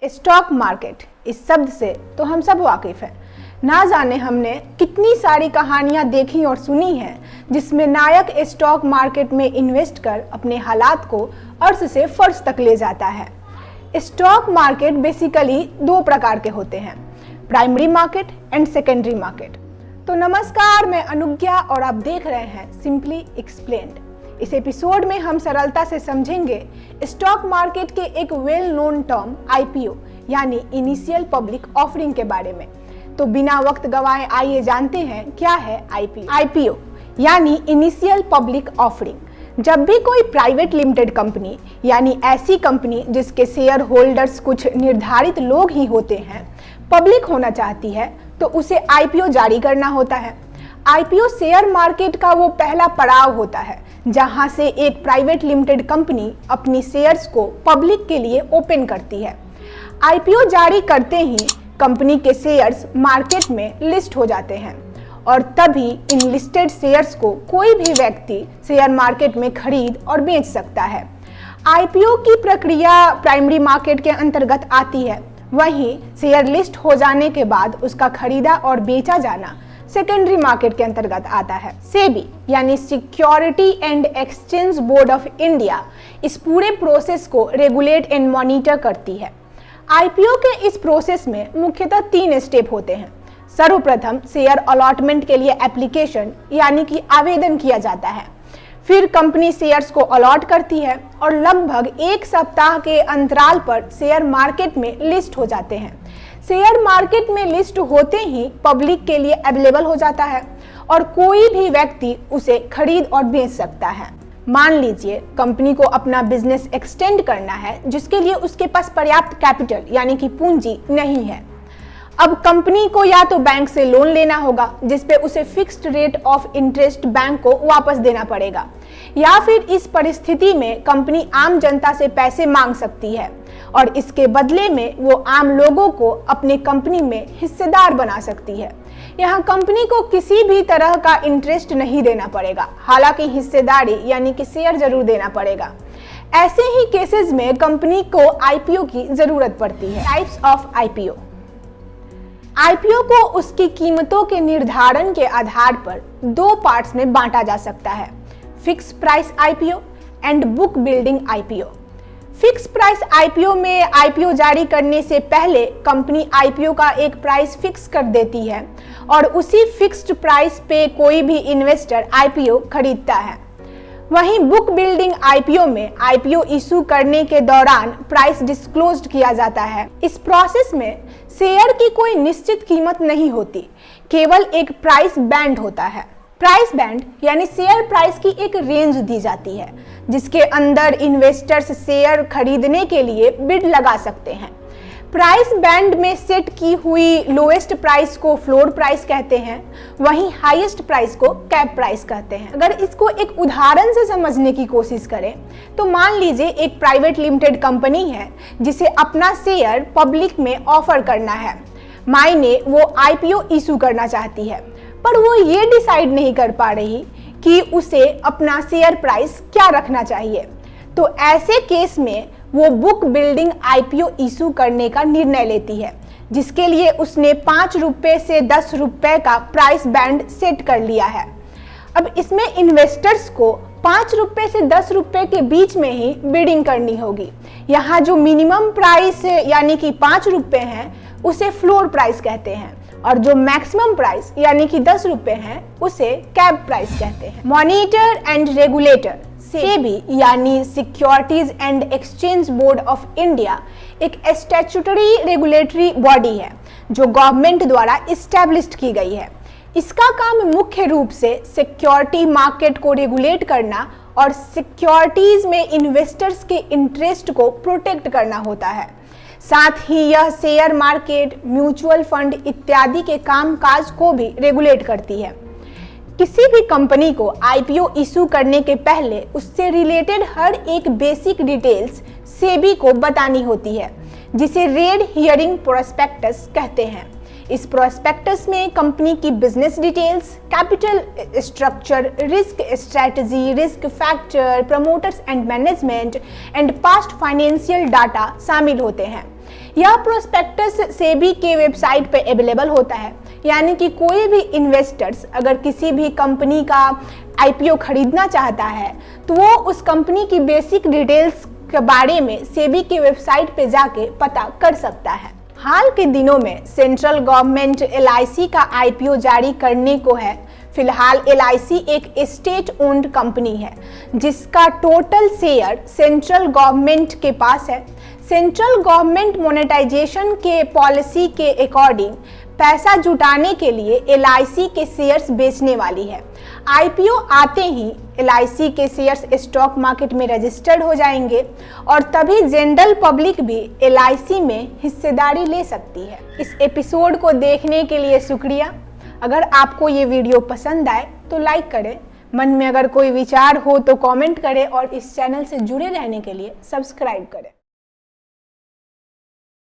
Stock market इस शब्द से तो हम सब वाकिफ हैं। ना जाने हमने कितनी सारी कहानियां देखी और सुनी हैं जिसमें नायक स्टॉक मार्केट में इन्वेस्ट कर अपने हालात को अर्श से फर्श तक ले जाता है। स्टॉक मार्केट बेसिकली दो प्रकार के होते हैं, primary market and secondary market. तो नमस्कार, मैं अनुज्ञा और आप देख रहे हैं सिंपली एक्सप्लेन्ड। इस एपिसोड में हम सरलता से समझेंगे स्टॉक मार्केट के एक वेल नोन टर्म आईपीओ यानी इनिशियल पब्लिक ऑफरिंग के बारे में। तो बिना वक्त गवाए आइए जानते हैं क्या है आईपीओ। आईपीओ यानी इनिशियल पब्लिक ऑफरिंग। जब भी कोई प्राइवेट लिमिटेड कंपनी यानी ऐसी कंपनी जिसके शेयर होल्डर्स कुछ निर्धारित लोग ही होते हैं पब्लिक होना चाहती है तो उसे आईपीओ जारी करना होता है। आईपीओ शेयर मार्केट का वो पहला पड़ाव होता है जहां से एक प्राइवेट लिमिटेड कंपनी अपनी शेयर्स को पब्लिक के लिए ओपन करती है। आईपीओ जारी करते ही कंपनी के शेयर्स मार्केट में लिस्ट हो जाते हैं और तभी इन लिस्टेड शेयर्स को कोई भी व्यक्ति शेयर मार्केट में खरीद और बेच सकता है। आईपीओ की प्रक्रिया प्राइमरी मार्केट के अंतर्गत आती है, वहीं शेयर लिस्ट हो जाने के बाद उसका खरीदा और बेचा जाना सेकेंडरी मार्केट के अंतर्गत आता है। सेबी यानी security and exchange board of India इस पूरे प्रोसेस को रेगुलेट एंड मॉनिटर करती है। आईपीओ के इस प्रोसेस में मुख्यतः 3 स्टेप होते हैं। सर्वप्रथम शेयर अलॉटमेंट के लिए एप्लीकेशन यानी कि आवेदन किया जाता है। फिर कंपनी शेयर्स को अलॉट करती है और लगभग 1 सप्ताह के अंतराल पर शेयर मार्केट में लिस्ट हो जाते हैं। शेयर मार्केट में लिस्ट होते ही पब्लिक के लिए अवेलेबल हो जाता है और कोई भी व्यक्ति उसे खरीद और बेच सकता है। मान लीजिए कंपनी को अपना बिजनेस एक्सटेंड करना है जिसके लिए उसके पास पर्याप्त कैपिटल यानी कि पूंजी नहीं है। अब कंपनी को या तो बैंक से लोन लेना होगा जिस पे उसे fixed rate of interest bank को वापस देना पड़ेगा, या फिर इस परिस्थिति में कंपनी आम जनता से पैसे मांग सकती है और इसके बदले में वो आम लोगों को अपनी कंपनी में हिस्सेदार बना सकती है। यहाँ कंपनी को किसी भी तरह का इंटरेस्ट नहीं देना पड़ेगा, हालांकि हिस्सेदारी यानी कि शेयर जरूर देना पड़ेगा। ऐसे ही केसेस में कंपनी को आईपीओ की जरूरत पड़ती है। Types of IPO. आईपीओ को उसकी कीमतों के निर्धारण के आधार पर 2 पार्ट्स में बांटा जा सकता है, fix price IPO and book building IPO. Fix price IPO में आईपीओ जारी करने से पहले कंपनी आईपीओ का एक प्राइस फिक्स कर देती है और उसी फिक्स्ड प्राइस पे कोई भी इन्वेस्टर आईपीओ खरीदता है। वहीं बुक बिल्डिंग आईपीओ में आईपीओ इशू करने के दौरान प्राइस डिस्क्लोज्ड किया जाता है। इस प्रोसेस में शेयर की कोई निश्चित कीमत नहीं होती, केवल एक प्राइस बैंड होता है। प्राइस बैंड यानी शेयर प्राइस की एक रेंज दी जाती है जिसके अंदर इन्वेस्टर्स शेयर खरीदने के लिए बिड लगा सकते हैं। प्राइस बैंड में सेट की हुई लोएस्ट प्राइस को फ्लोर प्राइस कहते हैं, वहीं हाईएस्ट प्राइस को कैप प्राइस कहते हैं। अगर इसको एक उदाहरण से समझने की कोशिश करें तो मान लीजिए एक प्राइवेट लिमिटेड कंपनी है जिसे अपना शेयर पब्लिक में ऑफर करना है, मायने वो आईपीओ इशू करना चाहती है, पर वो ये डिसाइड नहीं कर पा रही कि उसे अपना शेयर प्राइस क्या रखना चाहिए। तो ऐसे केस में वो बुक बिल्डिंग आईपीओ इशू करने का निर्णय लेती है जिसके लिए उसने 5 रुपए से 10 रुपए का प्राइस बैंड सेट कर लिया है। अब इसमें इन्वेस्टर्स को 5 रुपए से 10 रुपए के बीच में ही बिडिंग करनी होगी। यहाँ जो मिनिमम प्राइस यानी कि 5 रुपए हैं उसे फ्लोर प्राइस कहते हैं और जो मैक्सिमम प्राइस यानी कि 10 रुपए हैं उसे कैप प्राइस कहते हैं। मॉनिटर एंड रेगुलेटर सेबी यानी securities and exchange board of India एक स्टैट्यूटरी रेगुलेटरी बॉडी है जो गवर्नमेंट द्वारा इस्टेब्लिश्ड की गई है। इसका काम मुख्य रूप से सिक्योरिटी मार्केट को रेगुलेट करना और सिक्योरिटीज में इन्वेस्टर्स के इंटरेस्ट को प्रोटेक्ट करना होता है। साथ ही यह शेयर मार्केट, म्यूचुअल फंड इत्यादि के कामकाज को भी रेगुलेट करती है। किसी भी कंपनी को आईपीओ इशू करने के पहले उससे रिलेटेड हर एक बेसिक डिटेल्स सेबी को बतानी होती है जिसे रेड हियरिंग प्रोस्पेक्टस कहते हैं। इस प्रोस्पेक्टस में कंपनी की business details, capital structure, risk strategy, risk factor, promoters and management and past financial data शामिल होते हैं। यह प्रोस्पेक्टस सेबी के वेबसाइट पे अवेलेबल होता है, यानी कि कोई भी इन्वेस्टर्स अगर किसी भी कंपनी का आईपीओ खरीदना चाहता है तो वो उस कंपनी की बेसिक डिटेल्स के बारे में सेबी की वेबसाइट पे जाके पता कर सकता है। हाल के दिनों में सेंट्रल गवर्नमेंट एलआईसी का आईपीओ जारी करने को है। फिलहाल एलआईसी एक स्टेट ओन्ड कंपनी है जिसका टोटल शेयर सेंट्रल गवर्नमेंट के पास है। सेंट्रल गवर्नमेंट मोनेटाइजेशन के पॉलिसी के अकॉर्डिंग पैसा जुटाने के लिए एलआईसी के शेयर्स बेचने वाली है। आईपीओ आते ही एलआईसी के शेयर्स स्टॉक मार्केट में रजिस्टर्ड हो जाएंगे और तभी जनरल पब्लिक भी एलआईसी में हिस्सेदारी ले सकती है। इस एपिसोड को देखने के लिए शुक्रिया। अगर आपको ये वीडियो पसंद आए तो लाइक करें, मन में अगर कोई विचार हो तो कमेंट करें और इस चैनल से जुड़े रहने के लिए सब्सक्राइब करें।